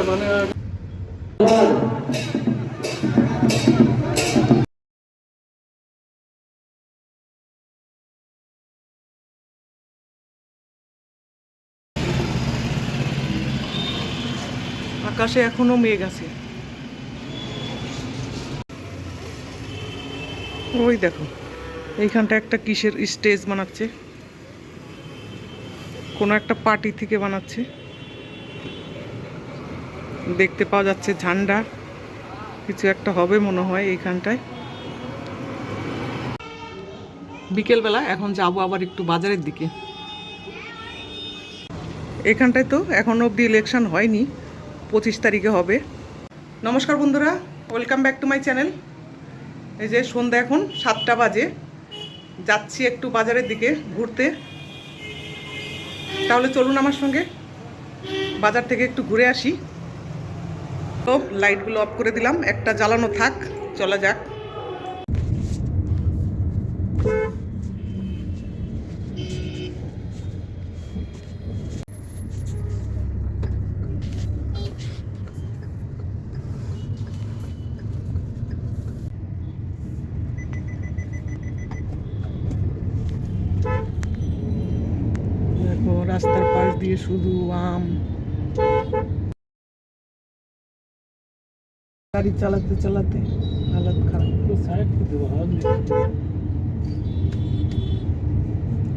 মানে আকাশে এখনো মেঘ আছে। ওই দেখো এইখানটা একটা কিসের স্টেজ বানাচ্ছে, কোনো একটা পার্টি থেকে বানাচ্ছে। দেখতে পাওয়া যাচ্ছে ঝান্ডা, কিছু একটা হবে মনে হয় এইখানটায়। বিকেলবেলা এখন যাবো আবার একটু বাজারের দিকে। এখানটায় তো এখনো অবধি ইলেকশন হয়নি, 25 তারিখে হবে। নমস্কার বন্ধুরা, welcome back to my channel. এই যে সন্ধ্যা এখন 7টা বাজে, যাচ্ছি একটু বাজারের দিকে ঘুরতে। তাহলে চলুন আমার সঙ্গে বাজার থেকে একটু ঘুরে আসি। তো লাইটগুলো অফ করে দিলাম, একটা জ্বালানো থাক, চলা যাক। দেখো রাস্তার পাশ দিয়ে শুধু আম। গাড়ি চালাতে চালাতে হালত খারাপ।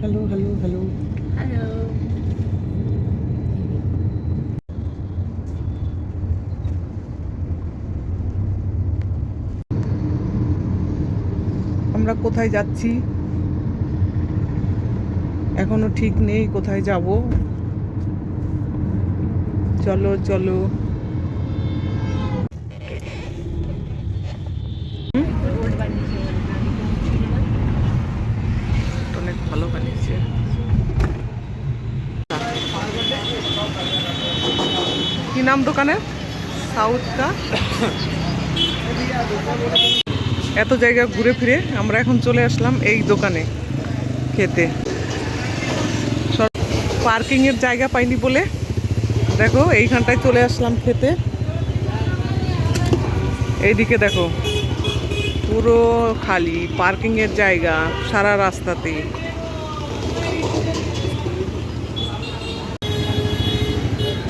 Hello hello hello hello. আমরা কোথায় যাচ্ছি এখনো ঠিক নেই, কোথায় যাব। চলো চলো। অনেক ভালো বানিয়েছে। কি নাম দোকানের? সাউথ কা। এত জায়গা ঘুরে ফিরে আমরা এখন চলে আসলাম এই দোকানে খেতে। পার্কিংয়ের জায়গা পাইনি বলে দেখো এইখানটায় চলে আসলাম খেতে। এইদিকে দেখো পুরো খালি পার্কিংয়ের জায়গা সারা রাস্তাতে।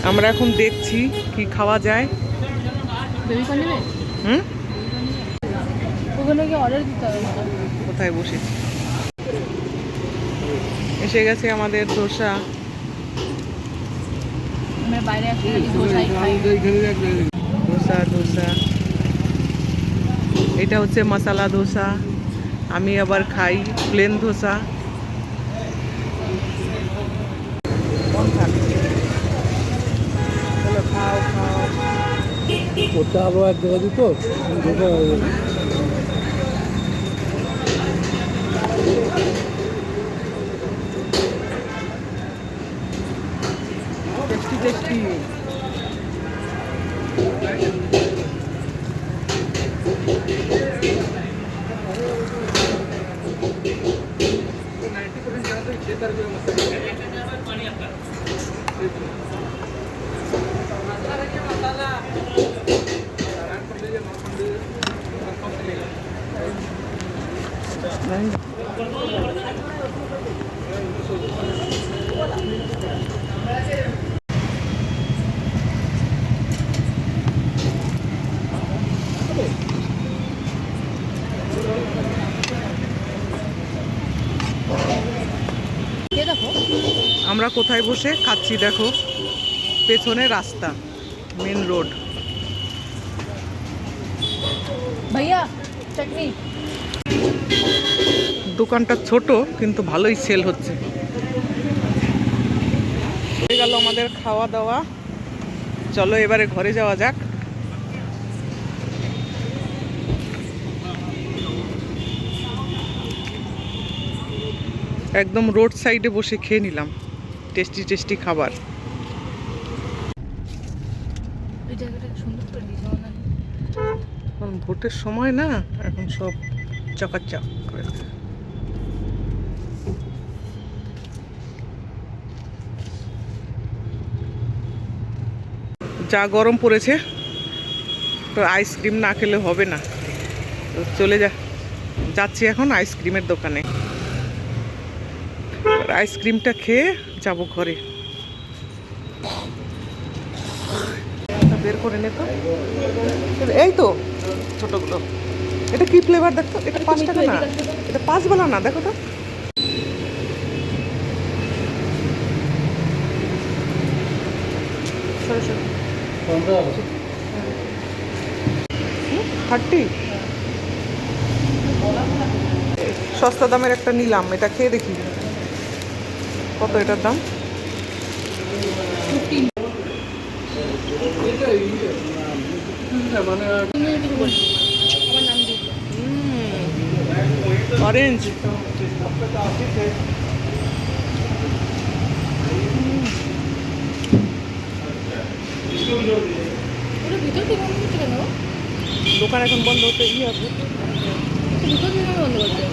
আমরা এখন দেখছি কি খাওয়া যায়। হুম, ওখানে গিয়ে অর্ডার দিতে হবে। কোথায় বসেছি, এসে গেছে আমাদের ধোসা। আমরা বাইরে আসলে ধোসাই খাই। ধোসা ধোসা, এটা হচ্ছে মশলা ধোসা। আমি আবার খাই প্লেন ধোসা। চলো খাও খাও। ওটা আরো এক জায়গা দিত। Tasty tasty. আমরা কোথায় বসে খাচ্ছি দেখো, পেছনে রাস্তা, মেন রোড। ভাইয়া চাটনি। দোকানটা ছোট কিন্তু ভালোই সেল হচ্ছে। হয়ে গেল আমাদের খাওয়া দাওয়া, চলো এবারে ঘরে যাওয়া যাক। একদম রোড সাইডে বসে খেয়ে নিলাম টেস্টি টেস্টি খাবার। ওই জায়গাটা সুন্দর করে ডিজাইন। এখন ভোটের সময় না, এখন সব চকাচক করে দেয়। যা গরম পড়েছে, তো আইসক্রিম না খেলে হবে না। তো যাচ্ছি এখন আইসক্রিমের দোকানে, আইসক্রিমটা খেয়ে যাব ঘরে। বের করে নে তো, এই তো ছোটগুলো। এটা কি ফ্লেভার দেখো, এটা 5 টাকা না, এটা 5 বেলা না, দেখো তো। সরি সরি, 30 সস্তা দামের একটা নিলাম, এটা খেয়ে দেখি কত এটার দাম। মানে আমার নাম দিয়ে অরেঞ্জ, ওটা ভিতর থেকে বন্ধ করছে কেন? দোকান এখন বন্ধ হতে আছে। ভিতর থেকে বন্ধ করছে।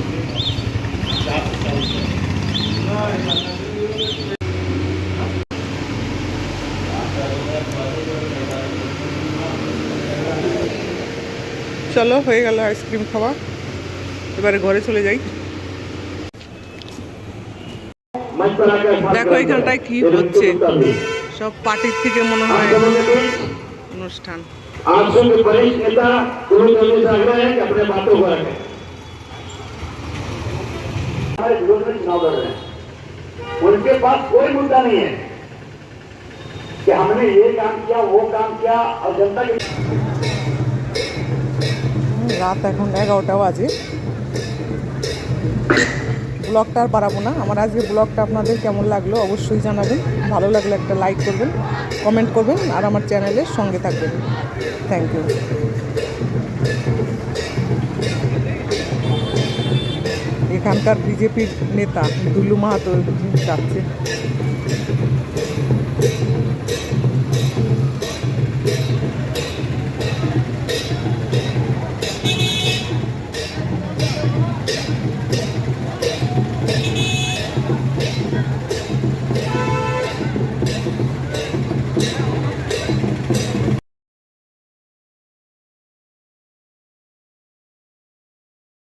চলো, হয়ে গেল আইসক্রিম খাওয়া, এবারে ঘরে চলে যাই। দেখো এখানটায় কি হচ্ছে, সব পার্টির থেকে মনে হয় অনুষ্ঠান। आपसे जो वरिष्ठ नेता गुरु चंद्र सागर है कि अपने बातों को रखें। हमारे विरोध में चुनाव लड़ रहे हैं, उनके पास कोई मुद्दा नहीं है कि हमने ये काम किया वो काम किया और जनता के রাত এখন 11টা বাজে। ব্লগটা আর বাড়াবো না। আমার আজকে ব্লগটা আপনাদের কেমন লাগলো অবশ্যই জানাবেন। ভালো লাগলে একটা লাইক করবেন, কমেন্ট করবেন, আর আমার চ্যানেলের সঙ্গে থাকবেন। Thank you. এখানকার বিজেপির নেতা দুলু মাহাতো যাচ্ছে।